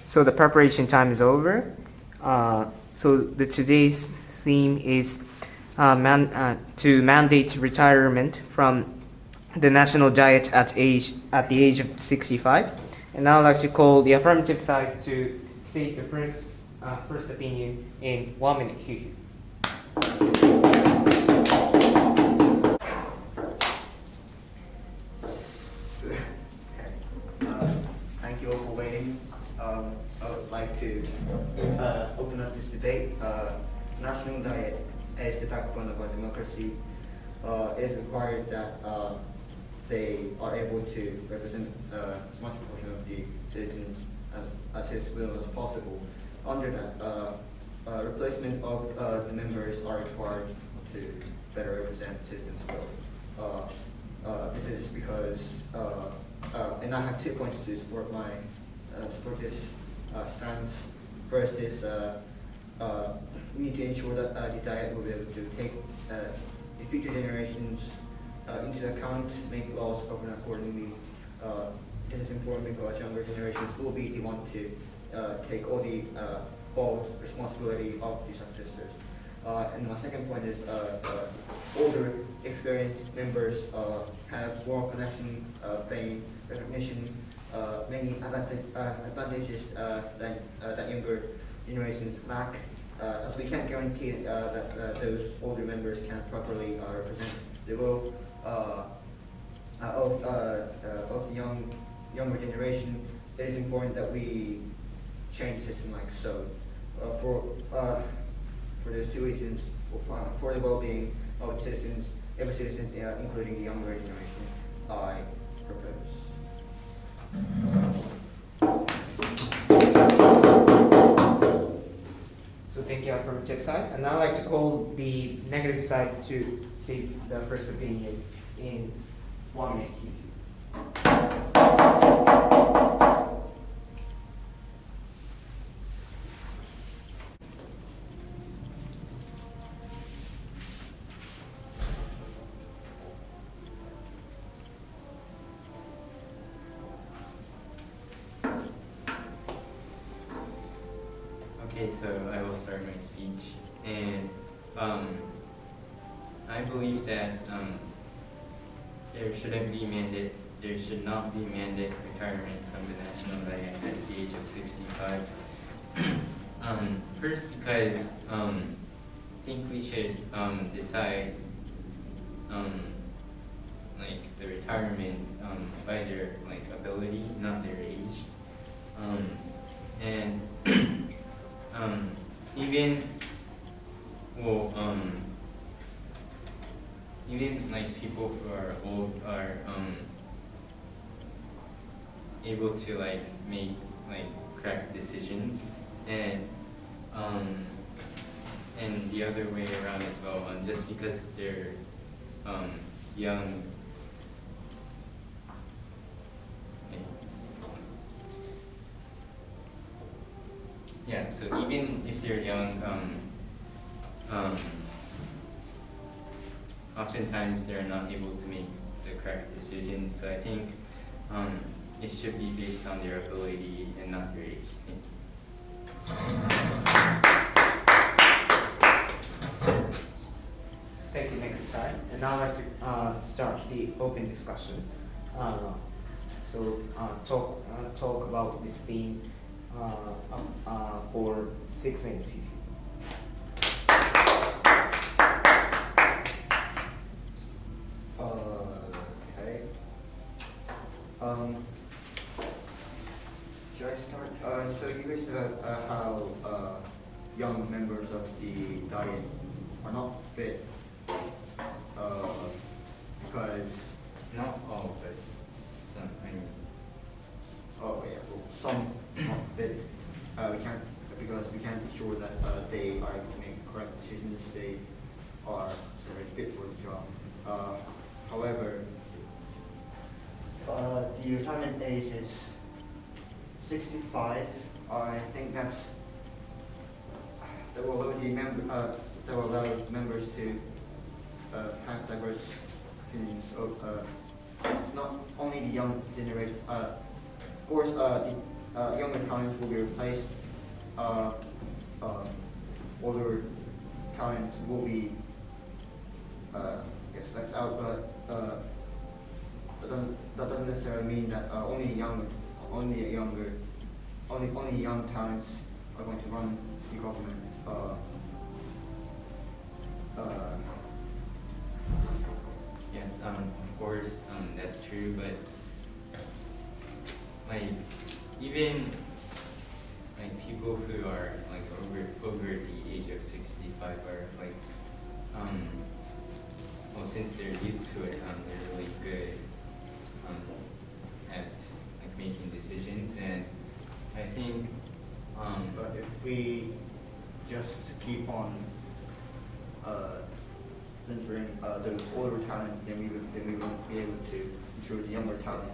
So the preparation time is over. Today's theme is to mandate retirement from the national diet at the age of 65. And now I'd like to call the affirmative side to state the first opinion in 1 minute. Thank you all for waiting. I would like to open up this debate. National diet is the backbone of our democracy. It is required that they are able to represent as much proportion of the citizens as is will as possible. Under that, replacement of the members are required to better represent citizens' will. This is because, and I have 2 points to support this stance. First is we need to ensure that the diet will be able to take the future generations into account, make laws govern accordingly. This is important because younger generations will be the one to take all the responsibility of the successors. And my second point is older, experienced members have more connection, fame, recognition, many advantages that younger generations lack. As we can't guarantee that those older members can properly represent the will of the younger generation, it is important that we change the system like so. For those 2 reasons, for the well-being of citizens, every citizen, including the younger generation, I propose. So thank you, affirmative side. And now I'd like to call the negative side to state the first opinion in 1 minute. Okay, so I will start my speech, and I believe that there should not be mandate retirement from the national diet at the age of 65. First, because I think we should decide like the retirement by their ability, not their age, and even people who are old are able to make correct decisions, and the other way around as well. Just because they're young. Yeah, so even if they're young, oftentimes they're not able to make the correct decisions. So I think it should be based on their ability and not their age. Thank you, negative side. And now I'd like to start the open discussion. Talk about this theme for 6 minutes. Okay. Should I start? So you raised about how young members of the diet are not fit because Not all, but some. oh yeah, well, some not fit. We can't ensure that they are able to make correct decisions. They are fit for the job. However, the retirement age is 65. I think that will allow members to diverse opinions. So it's not only the young generation. Of course, the younger talents will be replaced. Older talents will be left out, but that doesn't necessarily mean that only young talents are going to run the government. Yes, of course, that's true, but like even like people who are like over the age of 65 are like well, since they're used to it, they're really good at like making decisions, and I think But if we just keep on censoring those older talents, then we won't be able to ensure the younger talents.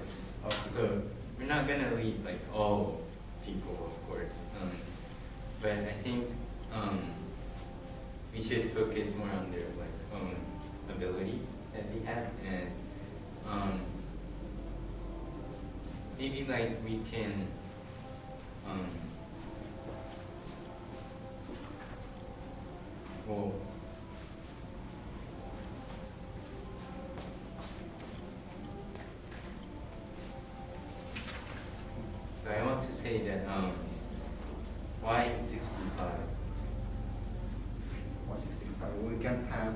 So we're not gonna leave like all people, of course, but I think we should focus more on their like own ability that they have, and maybe like we can well, so I want to say that why 65? 165. We can't have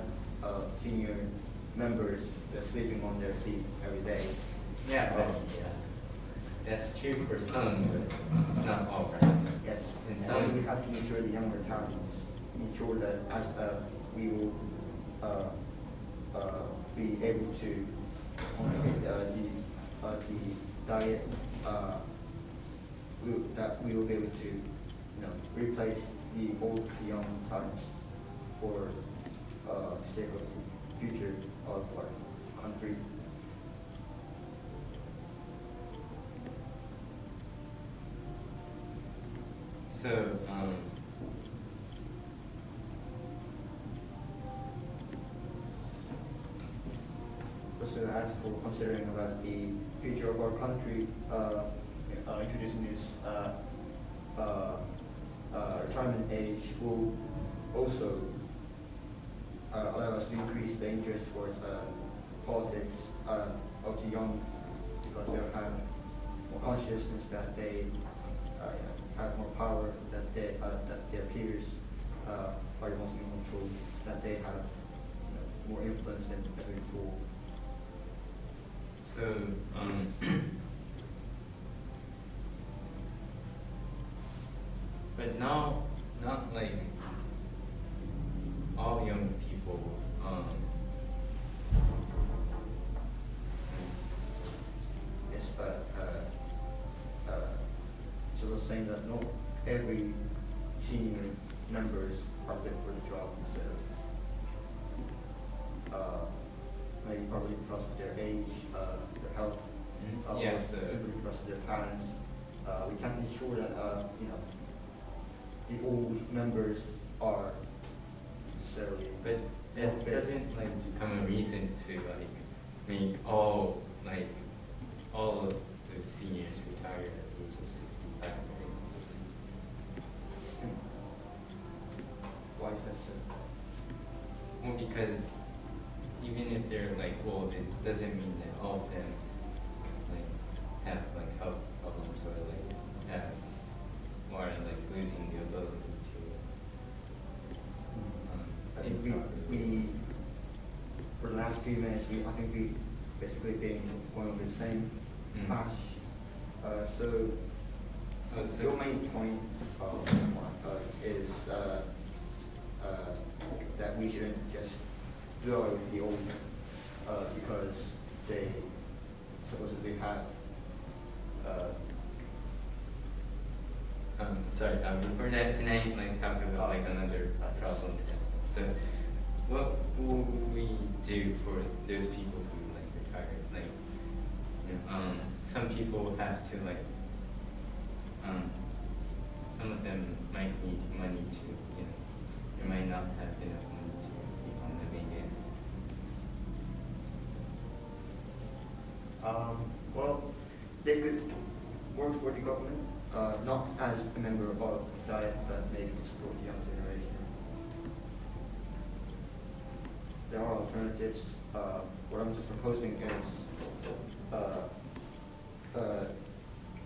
senior members that's sleeping on their seat every day. Yeah, but that's true for some, but it's not all, right? Yes, And and some- we have to ensure the younger talents, ensure that as we will be able to communicate the diet, that we will be able to replace the old, the young talents for the sake of the future of our country. So, Also ask for considering about the future of our country, introducing this retirement age will also allow us to increase the interest towards politics of the young, because they'll have more consciousness that they have more power, that their peers are the most in control, that they have more influence than ever before. so but now, not like all young people. Yes, but so they're saying that not every senior members are fit for the job. So maybe probably because of their age, their health, Yeah, or so simply because of their talents. We can't ensure that the old members are necessarily. but that Okay. doesn't like become a reason to like make all of those seniors retire at the age of 65, right? Why is that so? Well, because even if they're like old, it doesn't mean that all of them like have like health problems or like have or are like losing the ability to. I think we for the last few minutes, I think we basically been going over the same Mm. hash. So So your main point is that we shouldn't just do away with the old because they supposedly have. sorry, before that, can I like talk about like another problem? So, what will we do for those people who like retire? Like, some people have to like, some of them might need money to, they might not have enough money to keep on living, and Well, they could work for the government, not as a member of Diet, but maybe to support the young generation. There are alternatives. What I'm just proposing is an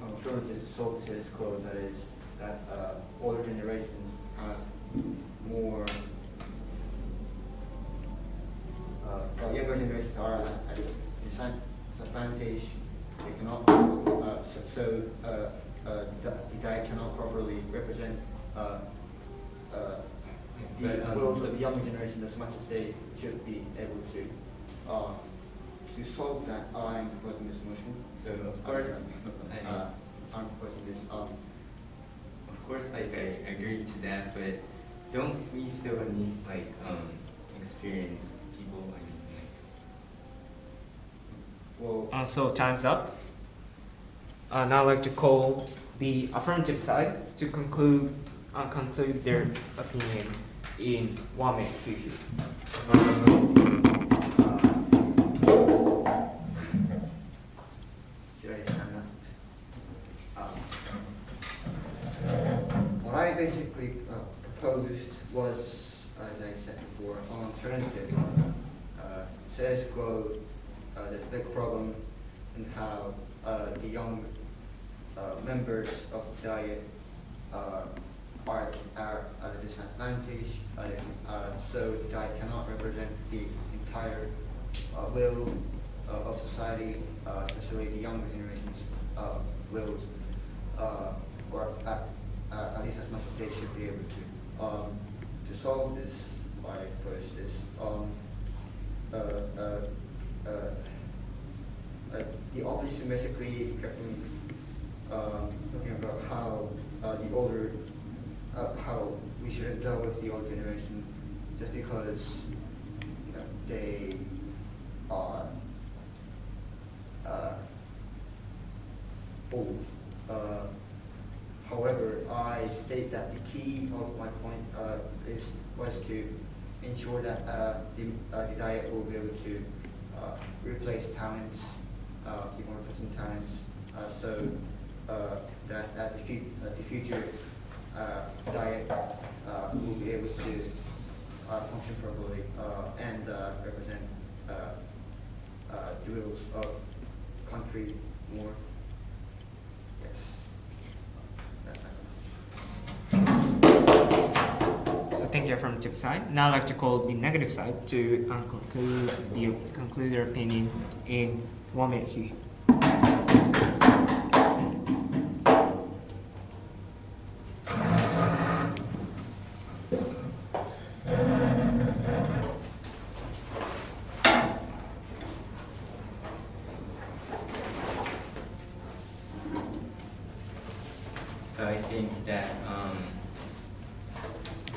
alternative to solve the status quo, that is, that older generations have more, younger generations are at a disadvantage. They cannot, the diet cannot properly represent the wills of the younger generation as much as they should be able to. To solve that, I'm proposing this motion. So of course, I'm proposing this. Of course, like I agree to that, but don't we still need like experienced people? I mean, like, Well, So time's up. Now I'd like to call the affirmative side to conclude their opinion in 1 minute. should I stand up? What I basically proposed was, as I said before, an alternative. Status quo, there's a big problem in how the young members of the Diet are at a disadvantage, so the Diet cannot represent the entire will of society, especially the younger generation's wills, or at least as much as they should be able to. To solve this, I propose this. The opposition basically kept talking about how the older, how we shouldn't deal with the older generation just because they are old. However, I state that the key of my point was to ensure that the Diet will be able to replace talents, the more present talents, so that the future Diet will be able to function properly and represent the wills of the country more. Yes. That's my So thank you, affirmative side. Now I'd like to call the negative side to conclude their opinion in 1 minute. so I think that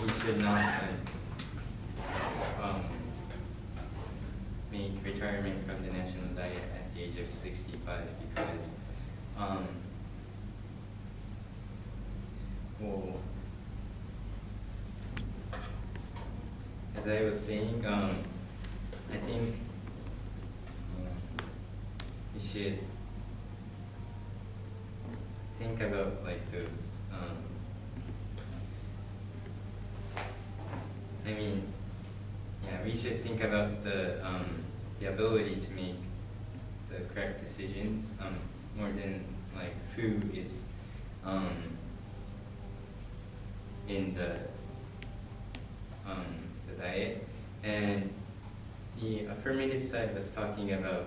we should not make retirement from the national diet at the age of 65 because, well, as I was saying, I think we should think about like those. I mean, yeah, we should think about the ability to make the correct decisions more than like who is in the diet. And the affirmative side was talking about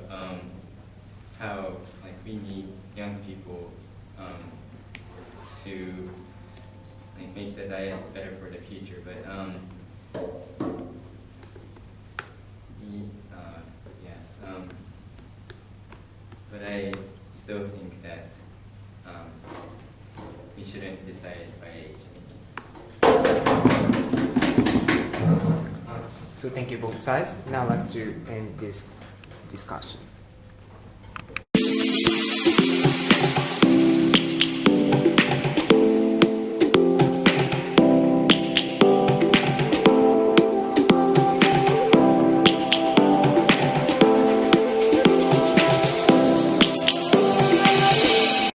how like we need young people to like make the diet better for the future, but but I still think that we shouldn't decide by age. So thank you both sides. Now I'd like to end this discussion.